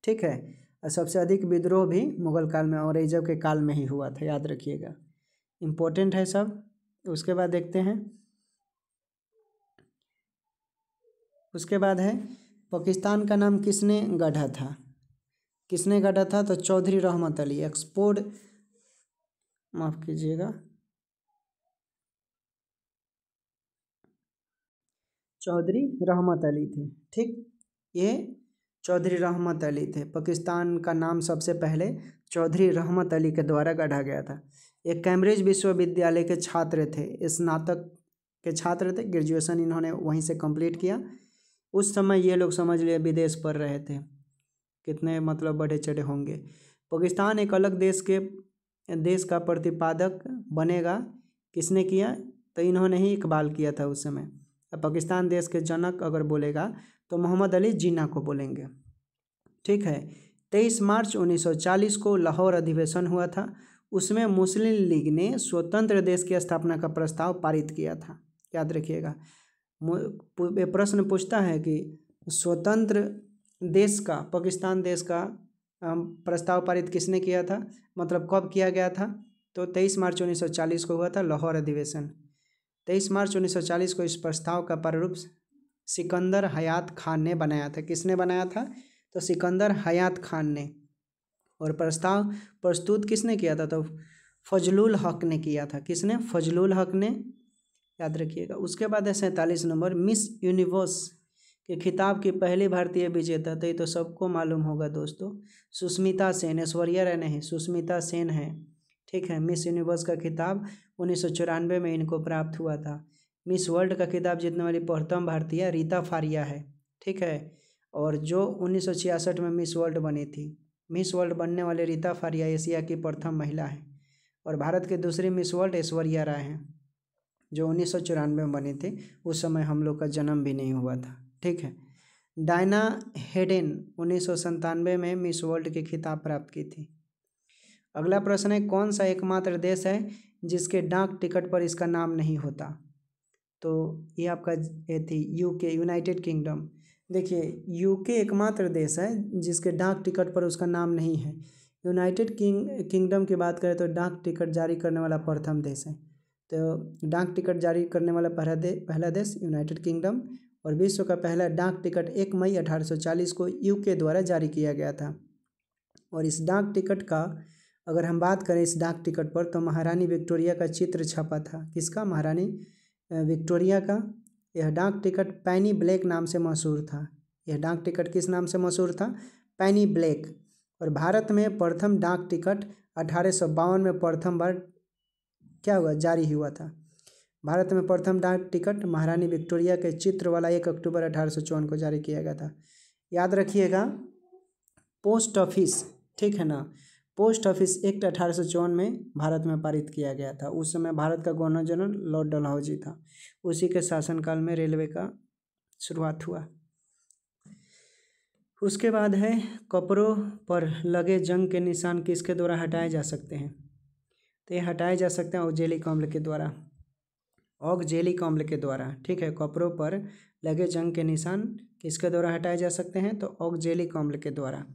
ठीक है। और सबसे अधिक विद्रोह भी मुगल काल में औरंगजेब के काल में ही हुआ था, याद रखिएगा, इम्पोर्टेंट है सब। उसके बाद देखते हैं, उसके बाद है पाकिस्तान का नाम किसने गढ़ा था, किसने गढ़ा था, तो चौधरी रहमत अली। एक्सपोर्ट, माफ़ कीजिएगा, चौधरी रहमत अली थे, ठीक। ये चौधरी रहमत अली थे। पाकिस्तान का नाम सबसे पहले चौधरी रहमत अली के द्वारा गढ़ा गया था। एक कैम्ब्रिज विश्वविद्यालय के छात्र थे, स्नातक के छात्र थे, ग्रेजुएशन इन्होंने वहीं से कंप्लीट किया। उस समय ये लोग समझ लिए विदेश पढ़ रहे थे, कितने मतलब बढ़े चढ़े होंगे। पाकिस्तान एक अलग देश का प्रतिपादक बनेगा, किसने किया, तो इन्होंने ही इकबाल किया था उस समय। अब पाकिस्तान देश के जनक अगर बोलेगा तो मोहम्मद अली जिन्ना को बोलेंगे, ठीक है। 23 मार्च 1940 को लाहौर अधिवेशन हुआ था। उसमें मुस्लिम लीग ने स्वतंत्र देश की स्थापना का प्रस्ताव पारित किया था। याद रखिएगा, ये प्रश्न पूछता है कि स्वतंत्र देश का, पाकिस्तान देश का प्रस्ताव पारित किसने किया था, मतलब कब किया गया था। तो 23 मार्च 1940 को हुआ था लाहौर अधिवेशन। 23 मार्च 1940 को इस प्रस्ताव का प्रारूप सिकंदर हयात खान ने बनाया था। किसने बनाया था, तो सिकंदर हयात खान ने। और प्रस्ताव प्रस्तुत किसने किया था, तो फजलुल हक ने किया था। किसने, फजलुल हक ने। याद रखिएगा। उसके बाद है 47 नंबर, मिस यूनिवर्स के खिताब की पहली भारतीय विजेता, तो ये तो सबको मालूम होगा दोस्तों, सुष्मिता सेन। ऐश्वर्या राय नहीं, सुष्मिता सेन है। ठीक है, मिस यूनिवर्स का खिताब 1994 में इनको प्राप्त हुआ था। मिस वर्ल्ड का खिताब जीतने वाली प्रथम भारतीय रीता फारिया है। ठीक है, और जो 1966 में मिस वर्ल्ड बनी थी, मिस वर्ल्ड बनने वाले रीता फारिया एशिया की प्रथम महिला है। और भारत की दूसरी मिस वर्ल्ड ऐश्वर्या राय हैं, जो 1994 में बनी थी। उस समय हम लोग का जन्म भी नहीं हुआ था। ठीक है, डायना हेडेन 1997 में मिस वर्ल्ड की खिताब प्राप्त की थी। अगला प्रश्न है, कौन सा एकमात्र देश है जिसके डाक टिकट पर इसका नाम नहीं होता। तो ये आपका ये थी यूके, यूनाइटेड किंगडम। देखिए, यूके एकमात्र देश है जिसके डाक टिकट पर उसका नाम नहीं है। यूनाइटेड किंगडम की बात करें तो डाक टिकट जारी करने वाला प्रथम देश है। तो डाक टिकट जारी करने वाला पहला देश यूनाइटेड किंगडम। और विश्व का पहला डाक टिकट 1 मई 1840 को यूके द्वारा जारी किया गया था। और इस डाक टिकट का अगर हम बात करें, इस डाक टिकट पर, तो महारानी विक्टोरिया का चित्र छपा था। किसका, महारानी विक्टोरिया का। यह डाक टिकट पैनी ब्लैक नाम से मशहूर था। यह डाक टिकट किस नाम से मशहूर था, पैनी ब्लैक। और भारत में प्रथम डाक टिकट 1852 में प्रथम बार क्या हुआ, जारी हुआ था। भारत में प्रथम डाक टिकट महारानी विक्टोरिया के चित्र वाला 1 अक्टूबर 1854 को जारी किया गया था। याद रखिएगा, पोस्ट ऑफिस, ठीक है ना, पोस्ट ऑफिस एक्ट 1854 में भारत में पारित किया गया था। उस समय भारत का गवर्नर जनरल लॉर्ड डलहौजी था। उसी के शासनकाल में रेलवे का शुरुआत हुआ। उसके बाद है, कपड़ों पर लगे जंग के निशान किसके द्वारा हटाए जा सकते हैं। तो ये हटाए जा सकते हैं ऑक्जेलिक अम्ल के द्वारा, ऑक्जेलिक अम्ल के द्वारा। ठीक है, कपड़ों पर लगे जंग के निशान किसके द्वारा हटाए जा सकते हैं, तो ऑक्जेलिक अम्ल के द्वारा।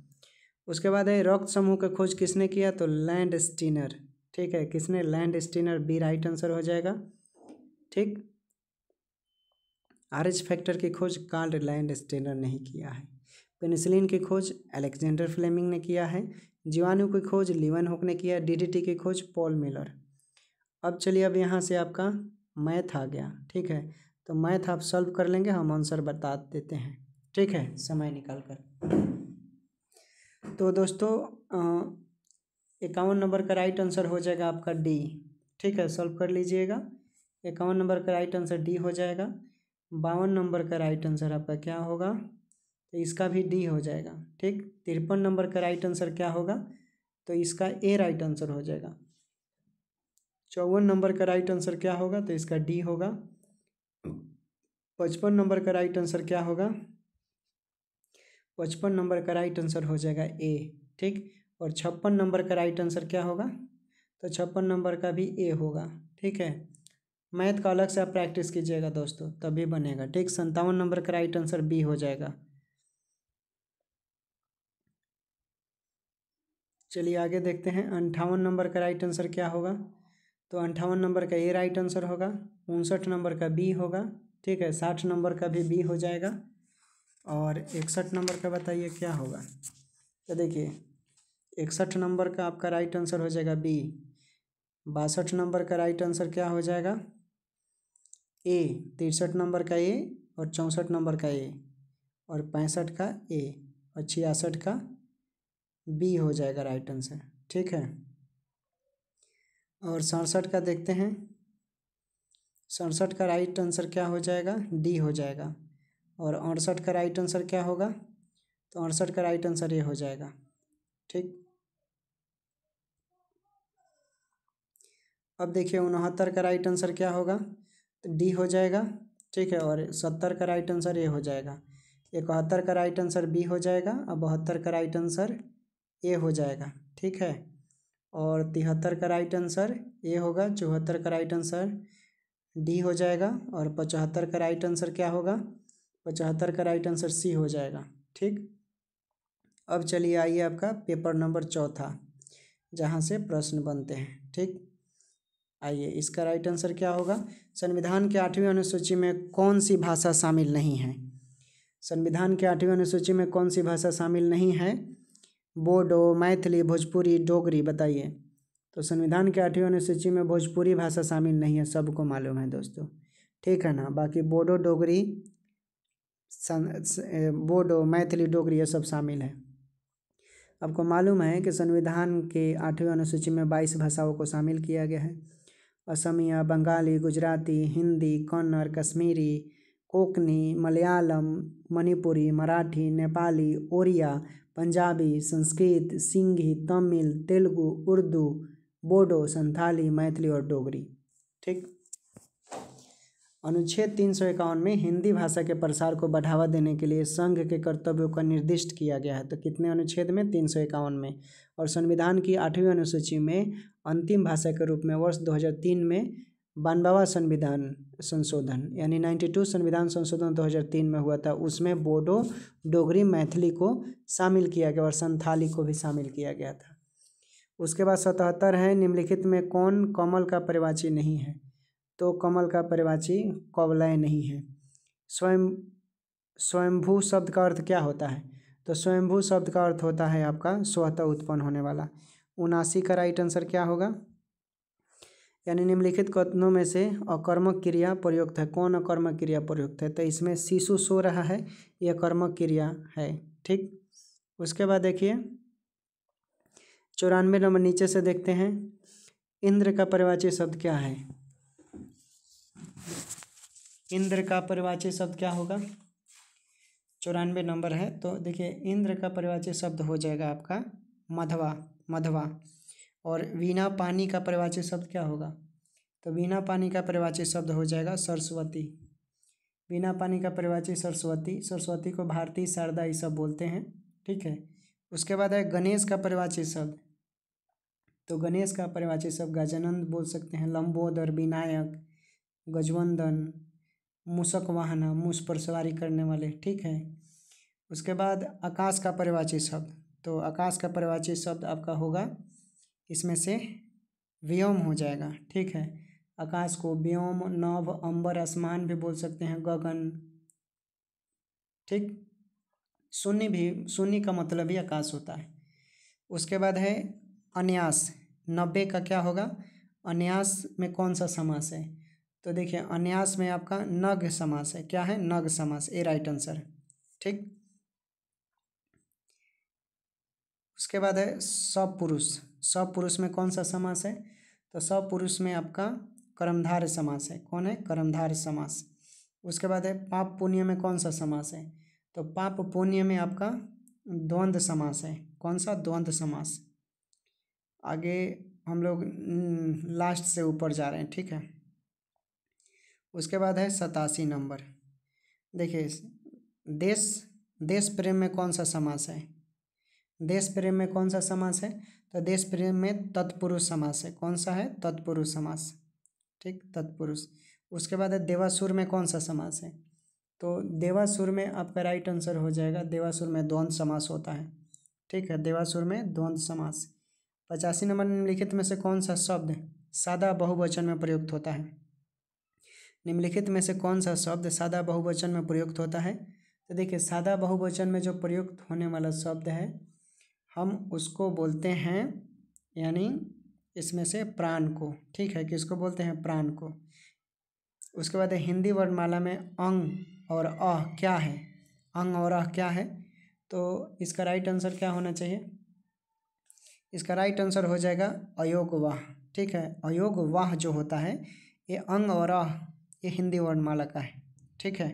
उसके बाद है, रक्त समूह का खोज किसने किया, तो लैंड स्टीनर। ठीक है, किसने, Landsteiner, B right answer हो जाएगा। ठीक, RH फैक्टर की खोज कार्ल लैंड स्टीनर ने ही किया है। पेनिसिलिन की खोज अलेक्जेंडर फ्लेमिंग ने किया है। जीवाणु की खोज लीवनहुक ने किया। DDT की खोज पॉल मिलर। अब चलिए, अब यहाँ से आपका मैथ आ गया। ठीक है, तो मैथ आप सॉल्व कर लेंगे, हम आंसर बता देते हैं। ठीक है, समय निकाल कर। तो दोस्तों 51 नंबर का राइट आंसर हो जाएगा आपका डी। ठीक है, सॉल्व कर लीजिएगा। 51 नंबर का राइट आंसर डी हो जाएगा। 52 नंबर का राइट आंसर आपका क्या होगा, तो इसका भी डी हो जाएगा। ठीक, 53 नंबर का राइट आंसर क्या होगा, तो इसका ए राइट आंसर हो जाएगा। 54 नंबर का राइट आंसर क्या होगा, तो इसका डी होगा। 55 नंबर का राइट आंसर क्या होगा, 55 नंबर का राइट आंसर हो जाएगा ए। ठीक, और 56 नंबर का राइट आंसर क्या होगा, तो 56 नंबर का भी ए होगा। ठीक है, मैथ का अलग से आप प्रैक्टिस कीजिएगा दोस्तों, तभी बनेगा। ठीक, 57 नंबर का राइट आंसर बी हो जाएगा। चलिए आगे देखते हैं, 58 नंबर का राइट आंसर क्या होगा, तो 58 नंबर का ए राइट आंसर होगा। 59 नंबर का बी होगा। ठीक है, 60 नंबर का भी बी हो जाएगा। और 61 नंबर का बताइए क्या होगा, तो देखिए 61 नंबर का आपका राइट आंसर हो जाएगा बी। 62 नंबर का राइट आंसर क्या हो जाएगा, ए। 63 नंबर का ए, और 64 नंबर का ए, और 65 का ए, और 66 का बी हो जाएगा राइट आंसर। ठीक है, और 67 का देखते हैं। 67 का राइट आंसर क्या हो जाएगा, डी हो जाएगा। और 68 का राइट आंसर क्या होगा, तो 68 का राइट आंसर ये हो जाएगा। ठीक, अब देखिए 69 का राइट आंसर क्या होगा, तो डी हो जाएगा। ठीक है, और 70 का राइट आंसर ए हो जाएगा। 71 का राइट आंसर बी हो जाएगा। और 72 का राइट आंसर ए हो जाएगा, ठीक है। और 73 का राइट आंसर ए होगा। 74 का राइट आंसर डी हो जाएगा। और 75 का राइट आंसर क्या होगा? 75 का राइट आंसर सी हो जाएगा, ठीक। अब चलिए आइए आपका पेपर नंबर 4 जहाँ से प्रश्न बनते हैं, ठीक। आइए इसका राइट आंसर क्या होगा? संविधान के 8वीं अनुसूची में कौन सी भाषा शामिल नहीं है? संविधान के 8वीं अनुसूची में कौन सी भाषा शामिल नहीं है? बोडो, मैथिली, भोजपुरी, डोगरी, बताइए। तो संविधान के 8वीं अनुसूची में भोजपुरी भाषा शामिल नहीं है, सबको मालूम है दोस्तों, ठीक है ना। बाकी बोडो, डोगरी, बोडो, मैथिली, डोगरी ये सब शामिल है। आपको मालूम है कि संविधान के 8वीं अनुसूची में 22 भाषाओं को शामिल किया गया है। असमिया, बंगाली, गुजराती, हिंदी, कन्नड़, कश्मीरी, कोंकणी, मलयालम, मणिपुरी, मराठी, नेपाली, ओरिया, पंजाबी, संस्कृत, सिंधी, तमिल, तेलुगु, उर्दू, बोडो, संथाली, मैथिली और डोगरी, ठीक। अनुच्छेद 351 में हिंदी भाषा के प्रसार को बढ़ावा देने के लिए संघ के कर्तव्यों का निर्दिष्ट किया गया है। तो कितने अनुच्छेद में? 351 में। और संविधान की 8वीं अनुसूची में अंतिम भाषा के रूप में वर्ष 2003 में 92वां संविधान संशोधन यानी 92 संविधान संशोधन 2003 में हुआ था। उसमें बोडो, डोगरी, मैथिली को शामिल किया गया और संथाली को भी शामिल किया गया था। उसके बाद 77 है, निम्नलिखित में कौन कमल का पर्यायवाची नहीं है? तो कमल का पर्यायवाची कौवलय नहीं है। स्वयंभू शब्द का अर्थ क्या होता है? तो स्वयंभू शब्द का अर्थ होता है आपका स्वतः उत्पन्न होने वाला। 79 का राइट आंसर क्या होगा? यानी निम्नलिखित कथनों में से अकर्मक क्रिया प्रयुक्त है। कौन अकर्मक क्रिया प्रयुक्त है? तो इसमें शिशु सो रहा है, यह कर्मक क्रिया है, ठीक। उसके बाद देखिए 94 नंबर नीचे से देखते हैं, इंद्र का पर्यायवाची शब्द क्या है? इंद्र का पर्यायवाची शब्द क्या होगा? 94 नंबर है। तो देखिए इंद्र का पर्यायवाची शब्द हो जाएगा आपका मधवा, मधवा। और वीणा पानी का पर्यायवाची शब्द क्या होगा? तो वीणा पानी का पर्यायवाची शब्द हो जाएगा सरस्वती। वीणा पानी का पर्यायवाची सरस्वती। सरस्वती को भारती, शारदा ये सब बोलते हैं, ठीक है। उसके बाद है गणेश का पर्यायवाची शब्द। तो गणेश का पर्यायवाची शब्द गजानंद बोल सकते हैं, लंबोदर, विनायक, गजवंदन, मूषक वाहना, मूस पर सवारी करने वाले, ठीक है। उसके बाद आकाश का पर्यायवाची शब्द। तो आकाश का पर्यायवाची शब्द आपका होगा इसमें से व्योम हो जाएगा, ठीक है। आकाश को व्योम, नभ, अंबर, आसमान भी बोल सकते हैं, गगन, ठीक। शून्य भी, शून्य का मतलब ही आकाश होता है। उसके बाद है अन्यास। 90 का क्या होगा? अन्यास में कौन सा समास है? तो देखिए अन्यास में आपका नग समास है। क्या है? नग समास, ए राइट आंसर, ठीक। उसके बाद है सपुरुष। सपुरुष में कौन सा समास है? तो सपुरुष में आपका कर्मधारय समास है। कौन है? कर्मधारय समास। उसके बाद है पाप पुण्य में कौन सा समास है? तो पाप पुण्य में आपका द्वंद्व समास है। कौन सा? द्वंद्व समास। आगे हम लोग लास्ट से ऊपर जा रहे हैं, ठीक है। उसके बाद है 87 नंबर। देखिए देश, देश प्रेम में कौन सा समास है? देश प्रेम में कौन सा समास है? तो देश प्रेम में तत्पुरुष समास है। कौन सा है? तत्पुरुष समास, ठीक, तत्पुरुष। उसके बाद है देवासुर में कौन सा समास है? तो देवासुर में आपका राइट आंसर हो जाएगा, देवासुर में द्वंद्व समास होता है, ठीक है। देवासुर में द्वंद्व समास। 85 नंबर निम्नलिखित में से कौन सा शब्द सादा बहुवचन में प्रयुक्त होता है? निम्नलिखित में से कौन सा शब्द सादा बहुवचन में प्रयुक्त होता है? तो देखिए सादा बहुवचन में जो प्रयुक्त होने वाला शब्द है हम उसको बोलते हैं, यानी इसमें से प्राण को, ठीक है। किसको बोलते हैं? प्राण को। उसके बाद हिंदी वर्णमाला में अंग और अह क्या है? अंग और अह क्या है? तो इसका राइट आंसर क्या होना चाहिए? इसका राइट आंसर हो जाएगा अयोग वाह, ठीक है। अयोग वाह जो होता है ये अंग और अह ये हिंदी वर्णमाला का है, ठीक है।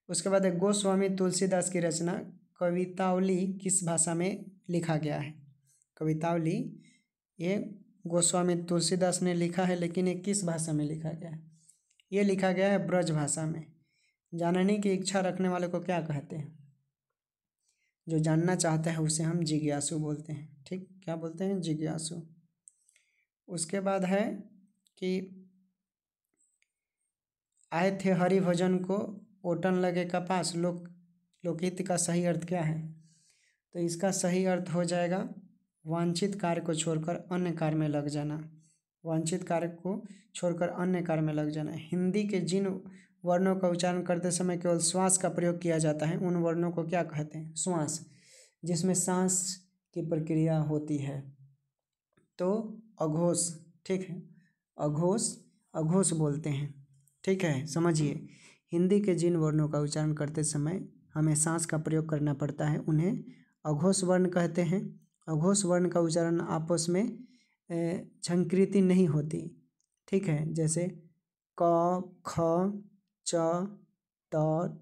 उसके बाद गोस्वामी तुलसीदास की रचना कवितावली किस भाषा में लिखा गया है? कवितावली ये गोस्वामी तुलसीदास ने लिखा है, लेकिन ये किस भाषा में लिखा गया है? ये लिखा गया है ब्रज भाषा में। जानने की इच्छा रखने वाले को क्या कहते हैं? जो जानना चाहता है उसे हम जिज्ञासु बोलते हैं। ठीक, क्या बोलते हैं? जिज्ञासु। उसके बाद है कि आए थे हरि भजन को ओटन लगे कपास, लोकहित का सही अर्थ क्या है? तो इसका सही अर्थ हो जाएगा वांछित कार्य को छोड़कर अन्य कार्य में लग जाना। वांछित कार्य को छोड़कर अन्य कार्य में लग जाना। हिंदी के जिन वर्णों का उच्चारण करते समय केवल श्वास का प्रयोग किया जाता है उन वर्णों को क्या कहते हैं? श्वास, जिसमें सांस की प्रक्रिया होती है। तो अघोष, ठीक है, अघोष, अघोष बोलते हैं। ठीक है, समझिए, हिंदी के जिन वर्णों का उच्चारण करते समय हमें सांस का प्रयोग करना पड़ता है उन्हें अघोष वर्ण कहते हैं। अघोष वर्ण का उच्चारण आपस में झंकृति नहीं होती। ठीक है, जैसे क, ख, च, त,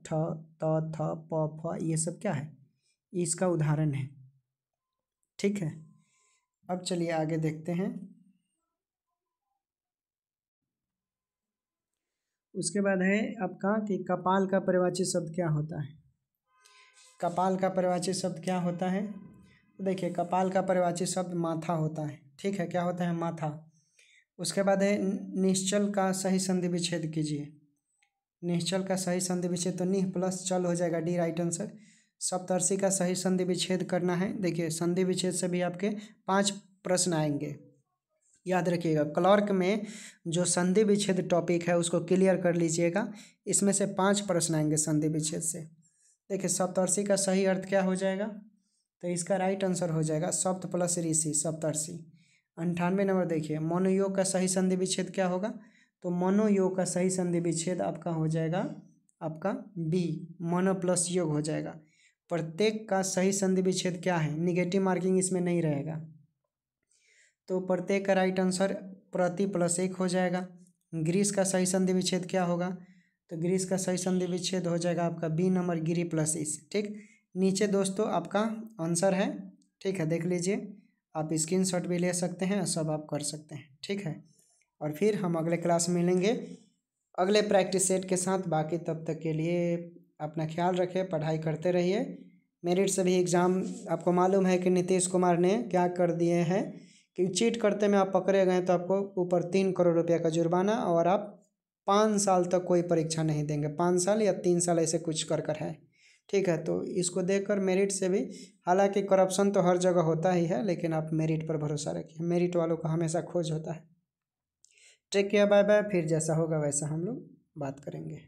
ठ, त, थ, प, फ, ये सब क्या है? इसका उदाहरण है। ठीक है, अब चलिए आगे देखते हैं। उसके बाद है आपका कि कपाल का पर्यायवाची शब्द क्या होता है? कपाल का पर्यायवाची शब्द क्या होता है? तो देखिए, कपाल का पर्यायवाची शब्द माथा होता है। ठीक है, क्या होता है? माथा। उसके बाद है निश्चल का सही संधि विच्छेद कीजिए। निश्चल का सही संधि विच्छेद, तो निह प्लस चल हो जाएगा, डी राइट आंसर। सप्तर्षि का सही संधि विच्छेद करना है। देखिए, संधि विच्छेद से भी आपके 5 प्रश्न आएंगे, याद रखिएगा। क्लर्क में जो संधि विच्छेद टॉपिक है उसको क्लियर कर लीजिएगा, इसमें से 5 प्रश्न आएंगे संधि विच्छेद से। देखिए, सप्तर्षि का सही अर्थ क्या हो जाएगा? तो इसका राइट आंसर हो जाएगा सप्त प्लस ऋषि, सप्तर्षि। 98 नंबर देखिए, मनोयोग का सही संधि विच्छेद क्या होगा? तो मनोयोग का सही संधि विच्छेद आपका हो जाएगा आपका बी, मनो प्लस योग हो जाएगा। प्रत्येक का सही संधि विच्छेद क्या है? निगेटिव मार्किंग इसमें नहीं रहेगा, तो प्रत्येक का राइट आंसर प्रति प्लस 1 हो जाएगा। ग्रीस का सही संधि विच्छेद क्या होगा? तो ग्रीस का सही संधि विच्छेद हो जाएगा आपका बी नंबर, गिरी प्लस इस। ठीक, नीचे दोस्तों आपका आंसर है। ठीक है, देख लीजिए, आप स्क्रीनशॉट भी ले सकते हैं, सब आप कर सकते हैं। ठीक है, और फिर हम अगले क्लास में मिलेंगे अगले प्रैक्टिस सेट के साथ। बाकी तब तक के लिए अपना ख्याल रखें, पढ़ाई करते रहिए। मेरिट से भी एग्ज़ाम, आपको मालूम है कि नीतीश कुमार ने क्या कर दिए हैं कि चीट करते में आप पकड़े गए तो आपको ऊपर 3 करोड़ रुपये का जुर्माना, और आप 5 साल तक कोई परीक्षा नहीं देंगे। 5 साल या 3 साल ऐसे कुछ कर है। ठीक है, तो इसको देखकर मेरिट से भी, हालांकि करप्शन तो हर जगह होता ही है, लेकिन आप मेरिट पर भरोसा रखिए, मेरिट वालों का हमेशा खोज होता है। Take care, bye bye. फिर जैसा होगा वैसा हम लोग बात करेंगे।